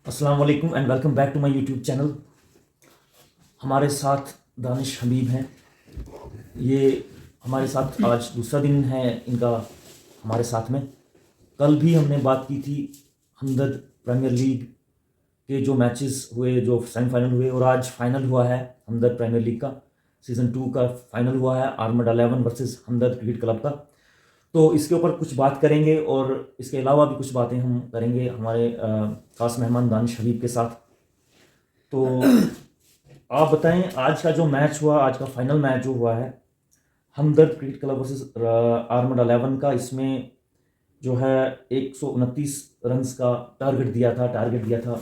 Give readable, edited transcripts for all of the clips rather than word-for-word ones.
अस्सलाम वालेकुम and welcome back to my YouTube channel. हमारे साथ दानिश हबीब हैं। ये हमारे साथ आज दूसरा दिन है इनका हमारे साथ में। कल भी हमने बात की थी हमदर्द प्रीमियर लीग के जो मैचेस हुए, जो सेमीफाइनल हुए, और आज फाइनल हुआ है हमदर्द प्रीमियर लीग का। सीज़न 2 का फाइनल हुआ है आर्मड 11 वर्सेस हमदर्द क्रिकेट क्लब का। तो इसके ऊपर कुछ बात करेंगे और इसके अलावा भी कुछ बातें हम करेंगे हमारे खास मेहमान दानिश हबीब के साथ। तो आप बताएं, आज का जो मैच हुआ, आज का फाइनल मैच जो हुआ है हमदर्द क्रिकेट क्लब वर्सेस आर्मड 11 का, इसमें जो है 129 रन्स का टारगेट दिया था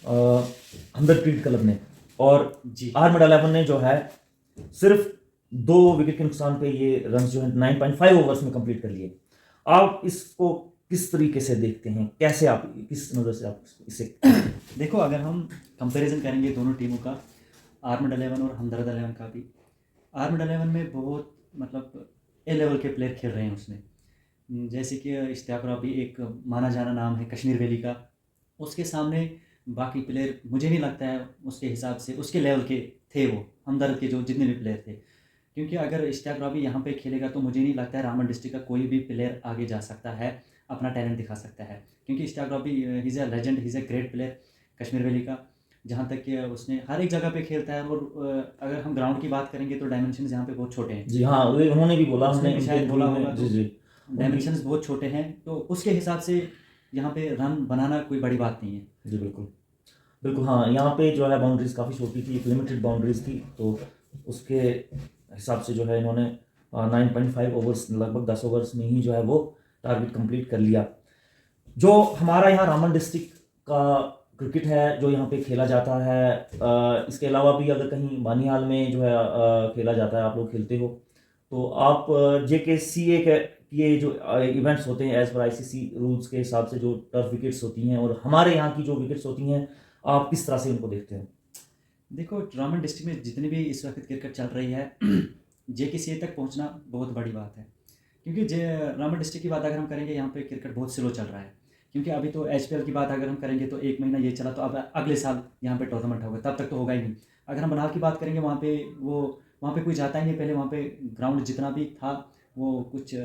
हमदर्द क्रिकेट क्लब ने, और जी आर्मड 11 ने जो है सिर्फ 2 विकेट के नुकसान पे ये रन्स जो है 9.5 ओवर्स में कंप्लीट कर लिए। आप इसको किस तरीके से देखते हैं, कैसे आप किस नज़र से आप इसे देखो, अगर हम कंपैरिजन करेंगे दोनों टीमों का, आर्मड 11 और हमदर्द 11 का भी, आर्मड 11 में बहुत मतलब ए लेवल के प्लेयर खेल रहे हैं उसमें। जैसे कि इश्तियाक रबी एक माना जाना नाम है कश्मीर वैली का। उसके सामने बाकी प्लेयर मुझे नहीं लगता है उसके हिसाब से उसके लेवल के थे वो हमदर्द के जो जितने भी प्लेयर थे। क्योंकि अगर इश्तियाक रबी यहाँ पे खेलेगा तो मुझे नहीं लगता है रामबन डिस्ट्रिक्ट का कोई भी प्लेयर आगे जा सकता है, अपना टैलेंट दिखा सकता है। क्योंकि Ishtiyaq Rabi is a legend, is a great player Kashmir valley का। जहाँ तक कि उसने हर एक जगह पे खेलता है। और अगर हम ग्राउंड की बात करेंगे तो डायमेंशन यहाँ पे बहुत छोटे हैं। जी हाँ, उन्होंने भी बोला, उसने हमने भी उनके शायद बोला इंटरव्यू होगा में। तो जी जी, डायमेंशंस बहुत छोटे हैं, तो उसके हिसाब से यहाँ पे रन बनाना कोई बड़ी बात नहीं है। जी बिल्कुल बिल्कुल। हाँ, यहाँ पे जो है बाउंड्रीज काफ़ी छोटी थी, एक लिमिटेड बाउंड्रीज थी, तो उसके हिसाब से जो है इन्होंने 9.5 ओवर्स, लगभग 10 ओवर्स में ही जो है वो टारगेट कंप्लीट कर लिया। जो हमारा यहाँ रामबन डिस्ट्रिक्ट का क्रिकेट है जो यहाँ पे खेला जाता है, इसके अलावा भी अगर कहीं बानिहाल में जो है खेला जाता है, आप लोग खेलते हो, तो आप JKCA के ये जो इवेंट्स होते हैं एज पर ICC रूल्स के हिसाब से, जो टर्फ विकेट्स होती हैं और हमारे यहाँ की जो विकेट्स होती हैं, आप किस तरह से उनको देखते हैं? देखो, रामबन डिस्ट्रिक्ट में जितनी भी इस वक्त क्रिकेट चल रही है JKCA तक पहुँचना बहुत बड़ी बात है। क्योंकि रामबन डिस्ट्रिक्ट की बात अगर हम करेंगे, यहाँ पे क्रिकेट बहुत स्लो चल रहा है। क्योंकि अभी तो HPL की बात अगर हम करेंगे तो 1 महीना ये चला, तो अब अगले साल यहाँ पे टूर्नामेंट होगा, तब तक तो होगा ही नहीं। अगर हम बनाल की बात करेंगे, वहाँ पे कोई जाता ही नहीं। पहले वहाँ पे ग्राउंड जितना भी था वो कुछ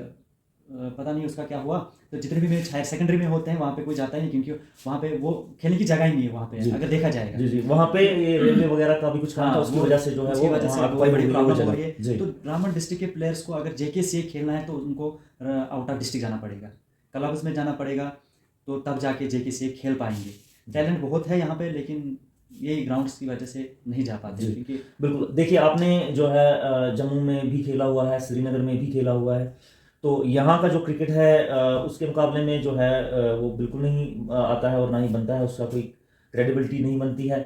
पता नहीं उसका क्या हुआ। तो जितने भी मैच हायर सेकेंडरी में होते हैं वहाँ पे कोई जाता ही नहीं, क्योंकि वहाँ पे वो खेलने की जगह ही नहीं है वहाँ पे, जी अगर देखा जाएगा। जी जी, वहाँ पे ये रेलवे वगैरह का भी कुछ काम था, उसकी वजह से जो है उसकी वो वजह से वहाँ बहुत ऑक्युपाई बड़ी हो गई वो प्रॉब्लम हो रही जगह। है। जी तो रामबन डिस्ट्रिक्ट के प्लेयर्स को अगर JKCA खेलना है तो उनको आउट ऑफ डिस्ट्रिक्ट जाना पड़ेगा, क्लब्स में जाना पड़ेगा, तो तब जाके JKCA खेल पाएंगे। टैलेंट बहुत है यहाँ पे, लेकिन यही ग्राउंड्स की वजह से नहीं जा पाते, जी क्योंकि बिल्कुल। देखिए, आपने जो है जम्मू में भी खेला हुआ है, श्रीनगर में भी खेला हुआ है, तो यहाँ का जो क्रिकेट है उसके मुकाबले में जो है वो बिल्कुल नहीं आता है और ना ही बनता है, उसका कोई क्रेडिबिलिटी नहीं बनती है।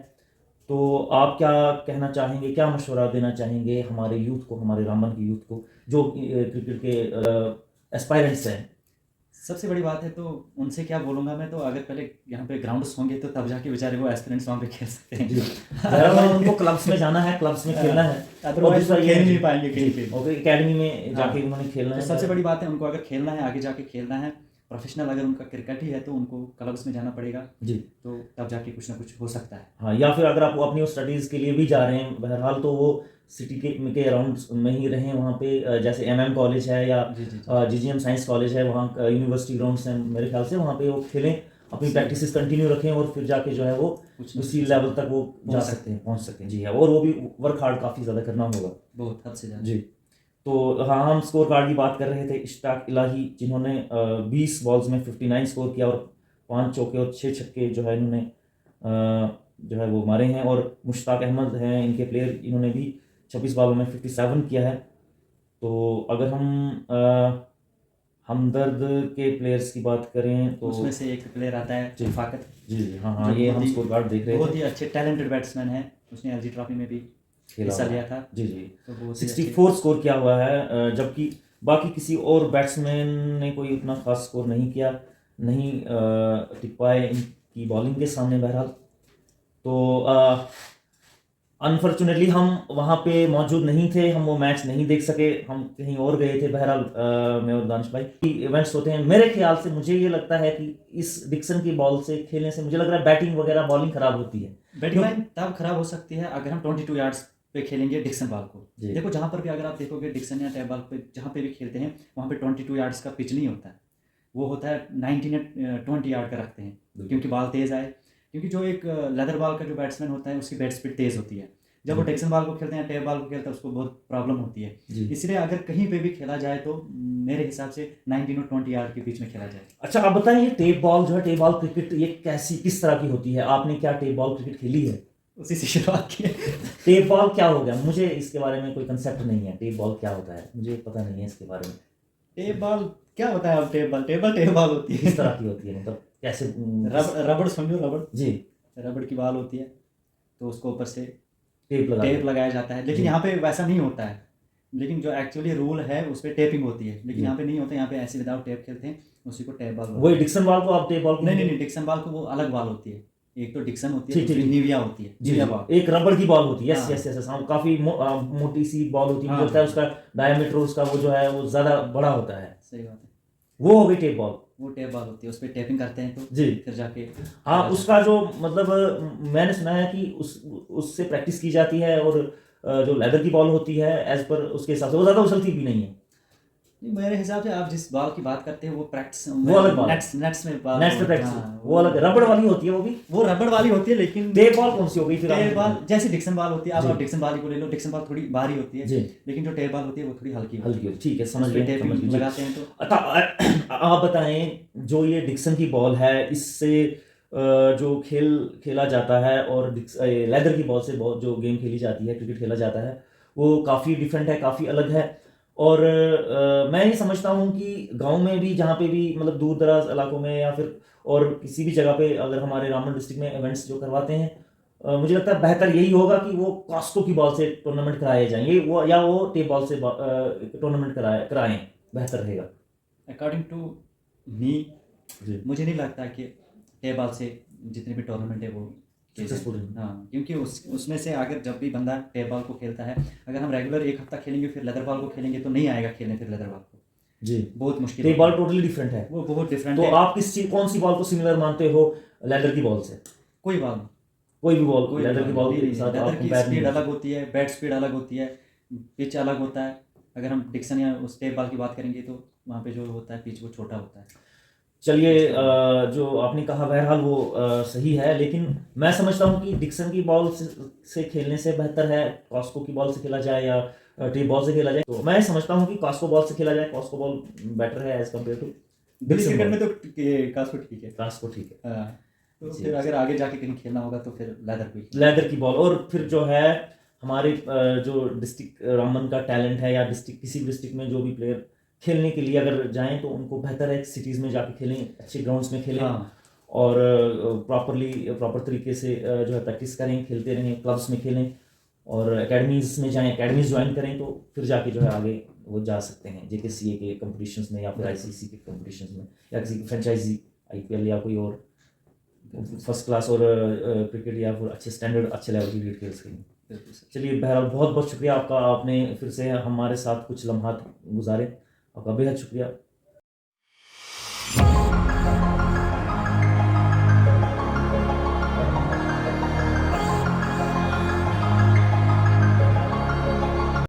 तो आप क्या कहना चाहेंगे, क्या मशवरा देना चाहेंगे हमारे यूथ को, हमारे रामबन की यूथ को, जो क्रिकेट के एस्पायरेंट्स हैं? सबसे बड़ी बात है तो उनसे क्या बोलूँगा मैं, तो अगर पहले यहाँ पे ग्राउंड्स होंगे तो तब जाके बेचारे वो एस्पिरेंट्स वहाँ पे खेल सकते हैं। जी, ज़्यादातर उनको क्लब्स में जाना है, क्लब्स में खेलना है, और अदरवाइज दूसरा वो ये खेल है नहीं जी पाएंगे जी, कहीं पे। और एकेडमी में जाके हाँ, उन्होंने खेलना तो है। सबसे बड़ी बात है, उनको अगर खेलना है, आगे जाके खेलना है प्रोफेशनल, अगर उनका क्रिकेट ही है तो उनको क्लब्स में जाना पड़ेगा, जी तो तब जाके कुछ ना कुछ हो सकता है। हाँ, या फिर अगर आप अपनी स्टडीज़ के लिए भी जा रहे हैं बहरहाल, तो वो सिटी के अराउंड में ही रहें, वहाँ पे जैसे MM कॉलेज है या जी जी जी, GGM साइंस कॉलेज है, वहाँ यूनिवर्सिटी ग्राउंड्स हैं मेरे ख्याल से, वहाँ पे वो खेलें, अपनी सही। प्रैक्टिसेस कंटिन्यू रखें, और फिर जाके जो है वो कुछ ना उसी कुछ लेवल तक वो जा पहुँच सकते हैं, पहुँच सकते हैं। जी हाँ, और वो भी वर्क हार्ड काफ़ी ज़्यादा करना होगा। बहुत हद से ज़्यादा। जी, तो हाँ, हम स्कोर कार्ड की बात कर रहे थे। इश्ताक इलाही, जिन्होंने 20 बॉल्स में 59 स्कोर किया, और 5 चौके और 6 छक्के जो है इन्होंने जो है वो मारे हैं, और मुश्ताक अहमद हैं इनके प्लेयर, इन्होंने भी 26 बॉलों में 57 किया है। तो अगर हम हमदर्द के प्लेयर्स की बात करें तो उसमें से एक प्लेयर आता है जी रफाकत, जी जी, हाँ हाँ, जो ये बहुत हम ही स्कोर कार्ड देख रहे बहुत थे, ही अच्छे टैलेंटेड बैट्समैन है। उसने LG ट्रॉफी में भी खेला हिस्सा हुआ लिया है। था, जी जी, तो बहुत ही अच्छे। 64 स्कोर किया हुआ है, जबकि बाकी किसी और बैट्समैन ने कोई उतना खास स्कोर नहीं किया, नहीं टिक पाए इनकी बॉलिंग के सामने बहरहाल। तो अनफॉर्चुनेटली हम वहाँ पे मौजूद नहीं थे, हम वो मैच नहीं देख सके, हम कहीं और गए थे। बहरहाल मैं और दानिश भाई इवेंट्स होते हैं, मेरे ख्याल से मुझे ये लगता है कि इस डिक्सन की बॉल से खेलने से मुझे लग रहा है बैटिंग वगैरह बॉलिंग खराब होती है। बैटिंग लाइन तब खराब हो सकती है अगर हम 22 यार्ड्स पे खेलेंगे डिक्सन बॉल को। जी। देखो जहाँ पर भी अगर आप देखोगे डिक्सन या टैब बॉल पे जहाँ पे भी खेलते हैं वहाँ पे 22 यार्ड्स का पिच नहीं होता है, वो होता है 19 या 20 यार्ड का रखते हैं, क्योंकि बॉल तेज़ आए। क्योंकि जो एक लेदर बॉल का जो बैट्समैन होता है उसकी बैट स्पीड तेज़ होती है, जब वो डिक्सन बॉल को खेलते हैं टैब बॉल को खेलते हैं उसको बहुत प्रॉब्लम होती है। जी। इसलिए अगर कहीं पे भी खेला जाए तो मेरे हिसाब से 19 और 20 यार्ड के बीच में खेला जाए। अच्छा आप बताएं, ये टेप बॉल जो है, टेप बॉल क्रिकेट, ये कैसी किस तरह की होती है? आपने क्या टेप बॉल क्रिकेट खेली है? उसी से शुरुआत की है। टेप बॉल क्या हो गया? मुझे इसके बारे में कोई कंसेप्ट नहीं है, टेप बॉल क्या होता है मुझे पता नहीं है इसके बारे में। टेप बॉल क्या होता है? अब टेप बॉल होती है। किस तरह की होती है, मतलब कैसे? रबड़ समझो, रबड़ जी। रबड़ की बॉल होती है, तो उसको ऊपर से टेप लगाया जाता है, लेकिन यहाँ पे वैसा नहीं होता है। लेकिन जो एक्चुअली रूल है उस पर टेपिंग होती है, लेकिन यहाँ पे नहीं होता। यहाँ पे ऐसे विदाउट टेप खेलते हैं, उसी को टेप बॉल। वही डिक्सन बॉल को आप टेप बॉल? नहीं, डिक्सन बॉल को वो अलग बॉल होती है। एक तो डिक्सन होती है, ठीक, दूसरी ठीक। निविया होती है। जी, निविया बॉल एक रबड़ की बॉल होती है। यस हाँ। यस यस, हाँ, काफी मोटी सी बॉल होती है। मुझे हाँ। लगता है उसका डायमीटर उसका वो जो है वो ज्यादा बड़ा होता है। सही बात है, वो हो गई टेप बॉल। वो टेप बॉल होती है, उस पर टेपिंग करते हैं तो जी। फिर जाके हाँ, उसका जो मतलब मैंने सुना है कि उससे प्रैक्टिस की जाती है, और जो लेदर की बॉल होती है एज पर उसके हिसाब से वो ज़्यादा उछलती भी नहीं है। नहीं, मेरे हिसाब से आप जिस बॉल की बात करते हैं वो प्रैक्टिस वो अलग बॉल, नेट्स में बॉल, नेक्स्ट प्रैक्टिस हाँ, वो अलग रबड़ वाली होती है वो भी। वो रबड़ वाली होती है, लेकिन टेप बॉल कौन सी हो गई फिर? टेप बॉल जैसे डिक्सन बॉल होती है, जी। आप डिक्सन बॉल को ले लो, डिक्सन बॉल थोड़ी भारी होती है जी। लेकिन जो टेप बॉल होती है वो थोड़ी हल्की हल्की होती है। ठीक है, समझ उस पे गए, टेपिंग समझ गए। लगाते हैं तो। अच्छा आप बताएं, जो ये डिक्सन की बॉल है इससे जो खेला जाता है, और लेदर की बॉल से बहुत जो गेम खेली जाती है, क्रिकेट खेला जाता है, वो काफ़ी डिफरेंट है, काफ़ी अलग है। और मैं ये समझता हूँ कि गांव में भी, जहाँ पे भी मतलब दूर दराज इलाकों में या फिर और किसी भी जगह पे अगर हमारे रामबन डिस्ट्रिक्ट में इवेंट्स जो करवाते हैं, मुझे लगता है बेहतर यही होगा कि वो कास्को की बॉल से टूर्नामेंट कराए जाएंगे, वो या वो टेप बॉल से टूर्नामेंट कराएं, बेहतर रहेगा। अकॉर्डिंग टू मी, जी। मुझे नहीं लगता कि टेप बॉल से जितने भी टूर्नामेंट है वो सक्सेसफुल है। हाँ, क्योंकि उसमें से अगर जब भी बंदा टेप बॉल को खेलता है, अगर हम रेगुलर एक हफ्ता खेलेंगे फिर लेदर बॉल को खेलेंगे तो नहीं आएगा खेलने फिर लेदर बॉल को। जी, बहुत मुश्किल टेप होता बॉल है। टोटली डिफरेंट है। वो बहुत डिफरेंट तो है। आप कौन सी बॉल को सिमिलर मानते हो लेदर की बॉल से? कोई बॉल, कोई भी बॉल कोई लेदर की बॉल के साथ लेदर आप की कंपेयर स्पीड नहीं अलग होती है, बैट स्पीड अलग होती है, पिच अलग होता है। अगर हम डिक्सन या उस टेप बॉल की बात करेंगे तो वहाँ पे जो होता है पिच वो छोटा होता है। चलिए, जो आपने कहा बहरहाल वो सही है, लेकिन मैं समझता हूँ कि डिक्सन की बॉल से खेलने से बेहतर है कॉस्को की बॉल से खेला जाए या टेप बॉल से खेला जाए। तो मैं समझता हूँ कि कॉस्को बॉल से खेला जाए, कॉस्को बॉल बेटर है as compared to Delhi cricket में तो कास्को ठीक है। कॉस्को। ठीक है। हाँ, तो जी। फिर अगर आगे जाके कहीं खेलना होगा तो फिर लेदर की बॉल। और फिर जो है हमारे जो डिस्ट्रिक्ट रामबन का टैलेंट है, या डिस्ट्रिक्ट किसी भी डिस्ट्रिक्ट में जो भी प्लेयर खेलने के लिए अगर जाएं तो उनको बेहतर है सिटीज़ में जाके खेलें, अच्छे ग्राउंड्स में खेलें। हाँ। और प्रॉपर तरीके से जो है प्रैक्टिस करें, खेलते रहें, क्लब्स में खेलें, और एकेडमीज़ में जाएं, एकेडमीज़ ज्वाइन करें, तो फिर जाके जो है आगे वो जा सकते हैं JKCA के कंपटीशंस में या फिर ICC के कंपटीशंस में, या किसी फ्रेंचाइजी IPL या कोई और फर्स्ट क्लास और क्रिकेट या फिर अच्छे स्टैंडर्ड अच्छे लेवल की क्रिकेट खेल सकेंगे। चलिए बहरहाल बहुत बहुत शुक्रिया आपका, आपने फिर से हमारे साथ कुछ लम्हात गुजारे, आपका बेहद शुक्रिया।